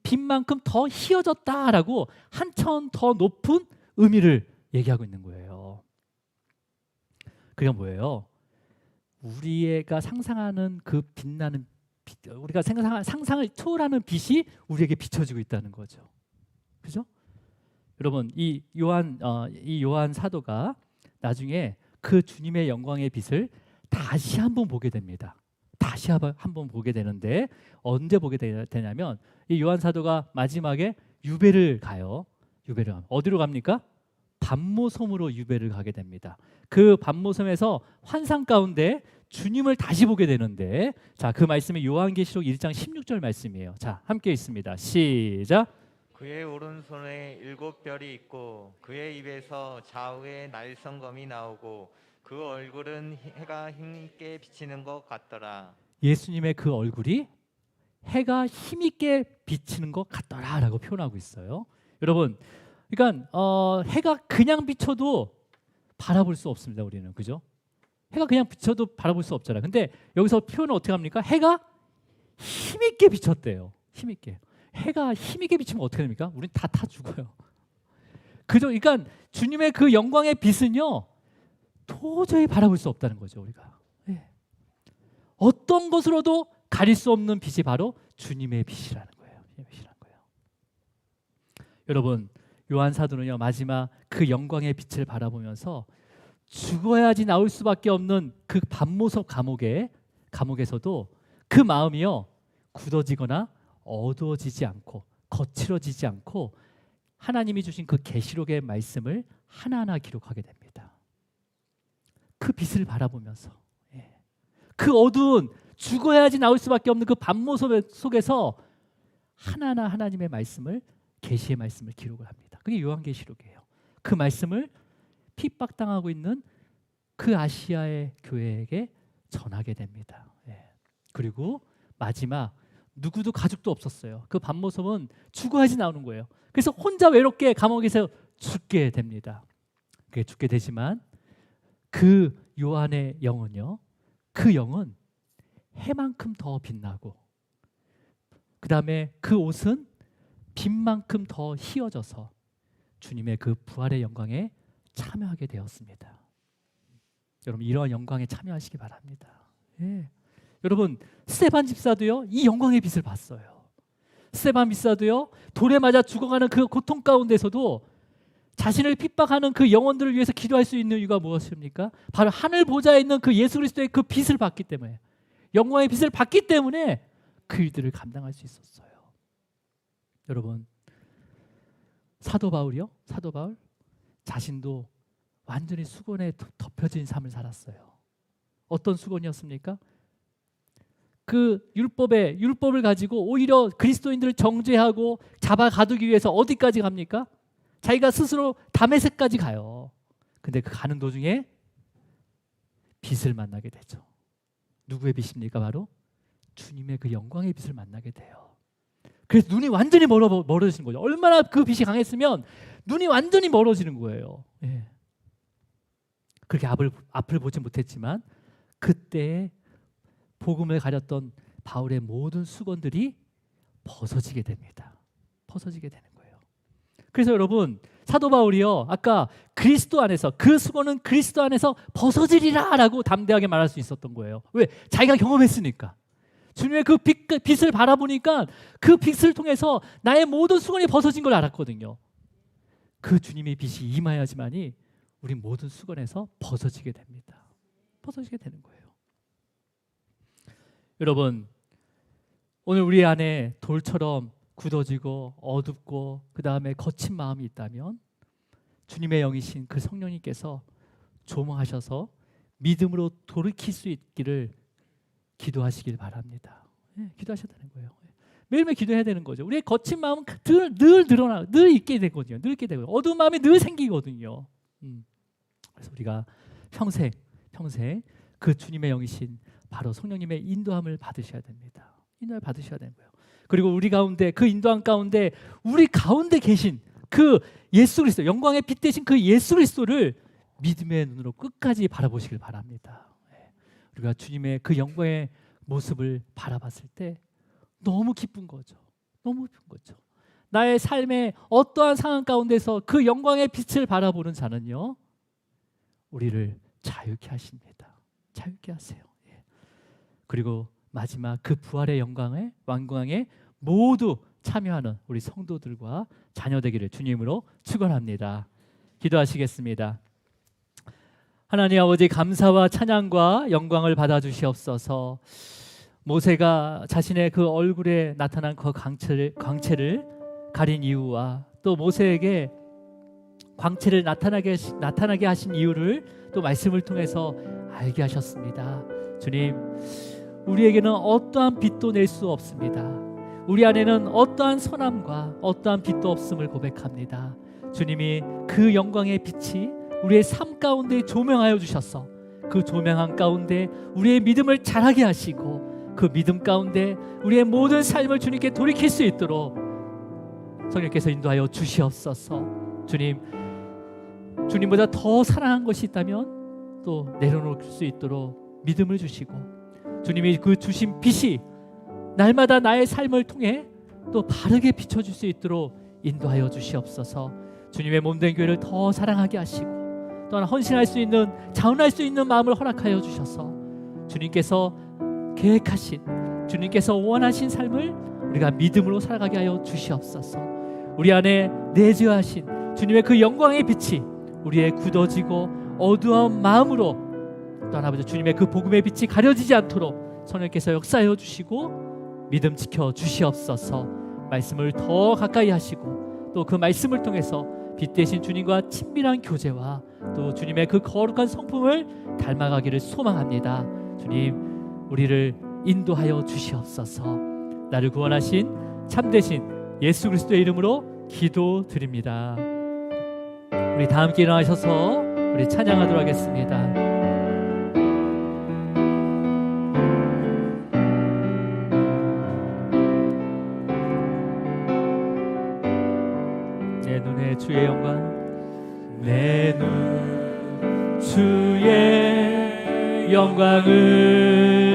빛만큼 더 휘어졌다라고 한 차원 더 높은 의미를 얘기하고 있는 거예요. 그게 뭐예요? 우리가 상상하는 그 빛나는 빛, 우리가 상상을 초월하는 빛이 우리에게 비춰지고 있다는 거죠. 그죠? 여러분 이 요한 사도가 나중에 그 주님의 영광의 빛을 다시 한번 보게 됩니다. 다시 한번 보게 되는데 언제 보게 되냐면 이 요한 사도가 마지막에 유배를 가요. 유배를 가면 어디로 갑니까? 반모섬으로 유배를 가게 됩니다. 그 반모섬에서 환상 가운데 주님을 다시 보게 되는데, 자, 그 말씀이 요한계시록 1장 16절 말씀이에요. 자, 함께 있습니다. 시작. 그의 오른손에 7별이 있고 그의 입에서 좌우에 날성검이 나오고 그 얼굴은 해가 힘있게 비치는 것 같더라. 예수님의 그 얼굴이 해가 힘있게 비치는 것 같더라라고 표현하고 있어요. 여러분, 그러니까 해가 그냥 비쳐도 바라볼 수 없습니다. 우리는, 그죠? 해가 그냥 비쳐도 바라볼 수 없잖아요. 근데 여기서 표현을 어떻게 합니까? 해가 힘있게 비쳤대요. 힘있게. 해가 힘있게 비치면 어떻게 됩니까? 우린 다 죽어요. 그죠? 그러니까 주님의 그 영광의 빛은요, 도저히 바라볼 수 없다는 거죠, 우리가. 네. 어떤 것으로도 가릴 수 없는 빛이 바로 주님의 빛이라는 거예요. 빛이라는 거예요. 여러분, 요한 사도는요, 마지막 그 영광의 빛을 바라보면서 죽어야지 나올 수밖에 없는 그 반모섬 감옥에서도 그 마음이요, 굳어지거나 어두워지지 않고 거칠어지지 않고 하나님이 주신 그 계시록의 말씀을 하나하나 기록하게 됩니다. 그 빛을 바라보면서, 예. 그 어두운 죽어야지 나올 수밖에 없는 그 반모섬 속에서 하나하나 하나님의 말씀을, 계시의 말씀을 기록을 합니다. 그게 요한계시록이에요. 그 말씀을 핍박당하고 있는 그 아시아의 교회에게 전하게 됩니다. 예. 그리고 마지막, 누구도 가족도 없었어요. 그 반모섬은 죽어야지 나오는 거예요. 그래서 혼자 외롭게 감옥에서 죽게 됩니다. 그게 죽게 되지만 그 요한의 영은요, 그 영은 해만큼 더 빛나고, 그 다음에 그 옷은 빛만큼 더 희어져서 주님의 그 부활의 영광에 참여하게 되었습니다. 여러분, 이러한 영광에 참여하시기 바랍니다. 예. 여러분, 스데반 집사도요, 이 영광의 빛을 봤어요. 스데반 집사도요, 돌에 맞아 죽어가는 그 고통 가운데서도 자신을 핍박하는 그 영혼들을 위해서 기도할 수 있는 이유가 무엇입니까? 바로 하늘 보좌에 있는 그 예수 그리스도의 그 빛을 봤기 때문에, 영광의 빛을 봤기 때문에 그 일들을 감당할 수 있었어요. 여러분, 사도 바울이요, 사도 바울 자신도 완전히 수건에 덮여진 삶을 살았어요. 어떤 수건이었습니까? 그 율법을 가지고 오히려 그리스도인들을 정죄하고 잡아 가두기 위해서 어디까지 갑니까? 자기가 스스로 다메섹까지 가요. 근데 그 가는 도중에 빛을 만나게 되죠. 누구의 빛입니까? 바로 주님의 그 영광의 빛을 만나게 돼요. 그래서 눈이 완전히 멀어지는 거죠. 얼마나 그 빛이 강했으면 눈이 완전히 멀어지는 거예요. 예. 그렇게 앞을 보지 못했지만 그때 복음을 가렸던 바울의 모든 수건들이 벗어지게 됩니다. 벗어지게 되는 거예요. 그래서 여러분, 사도 바울이요, 아까 그리스도 안에서, 그 수건은 그리스도 안에서 벗어지리라 라고 담대하게 말할 수 있었던 거예요. 왜? 자기가 경험했으니까. 주님의 그 빛을 바라보니까 그 빛을 통해서 나의 모든 수건이 벗어진 걸 알았거든요. 그 주님의 빛이 임하여야지만이 우리 모든 수건에서 벗어지게 됩니다. 벗어지게 되는 거예요. 여러분, 오늘 우리 안에 돌처럼 굳어지고 어둡고 그 다음에 거친 마음이 있다면 주님의 영이신 그 성령님께서 조명하셔서 믿음으로 돌이킬 수 있기를 기도하시길 바랍니다. 예, 기도하셔야 되는 거예요. 매일매일 기도해야 되는 거죠. 우리의 거친 마음은 늘 드러나, 늘 있게 되거든요. 늘 있게 되거든요. 어두운 마음이 늘 생기거든요. 그래서 우리가 평생 그 주님의 영이신 바로 성령님의 인도함을 받으셔야 됩니다. 인도함을 받으셔야 되는 거예요. 그리고 우리 가운데, 그 인도함 가운데 우리 가운데 계신 그 예수 그리스도, 영광의 빛 대신 그 예수 그리스도를 믿음의 눈으로 끝까지 바라보시길 바랍니다. 우리가 주님의 그 영광의 모습을 바라봤을 때 너무 기쁜 거죠. 너무 기쁜 거죠. 나의 삶의 어떠한 상황 가운데서 그 영광의 빛을 바라보는 자는요, 우리를 자유케 하십니다. 자유케 하세요. 예. 그리고 마지막 그 부활의 왕광에 모두 참여하는 우리 성도들과 자녀 되기를 주님으로 축원합니다. 기도하시겠습니다. 하나님 아버지, 감사와 찬양과 영광을 받아 주시옵소서. 모세가 자신의 그 얼굴에 나타난 그 광채를 가린 이유와 또 모세에게 광채를 나타나게 하신 이유를 또 말씀을 통해서 알게 하셨습니다. 주님, 우리에게는 어떠한 빛도 낼 수 없습니다. 우리 안에는 어떠한 선함과 어떠한 빛도 없음을 고백합니다. 주님이 그 영광의 빛이 우리의 삶 가운데 조명하여 주셔서 그 조명한 가운데 우리의 믿음을 자라게 하시고 그 믿음 가운데 우리의 모든 삶을 주님께 돌이킬 수 있도록 성령께서 인도하여 주시옵소서. 주님, 주님보다 더 사랑한 것이 있다면 또 내려놓을 수 있도록 믿음을 주시고, 주님이 그 주신 빛이 날마다 나의 삶을 통해 또 바르게 비춰줄 수 있도록 인도하여 주시옵소서. 주님의 몸된 교회를 더 사랑하게 하시고 또한 헌신할 수 있는, 자원할 수 있는 마음을 허락하여 주셔서 주님께서 계획하신, 주님께서 원하신 삶을 우리가 믿음으로 살아가게 하여 주시옵소서. 우리 안에 내재하신 주님의 그 영광의 빛이 우리의 굳어지고 어두운 마음으로 또한 아버지 주님의 그 복음의 빛이 가려지지 않도록 성령께서 역사하여 주시고 믿음 지켜 주시옵소서. 말씀을 더 가까이 하시고 또 그 말씀을 통해서 빛 대신 주님과 친밀한 교제와 또 주님의 그 거룩한 성품을 닮아가기를 소망합니다. 주님, 우리를 인도하여 주시옵소서. 나를 구원하신 참되신 예수 그리스도의 이름으로 기도드립니다. 우리 다 함께 일어나셔서 우리 찬양하도록 하겠습니다. 내 눈에 주의 영광, 내 눈 주의 영광을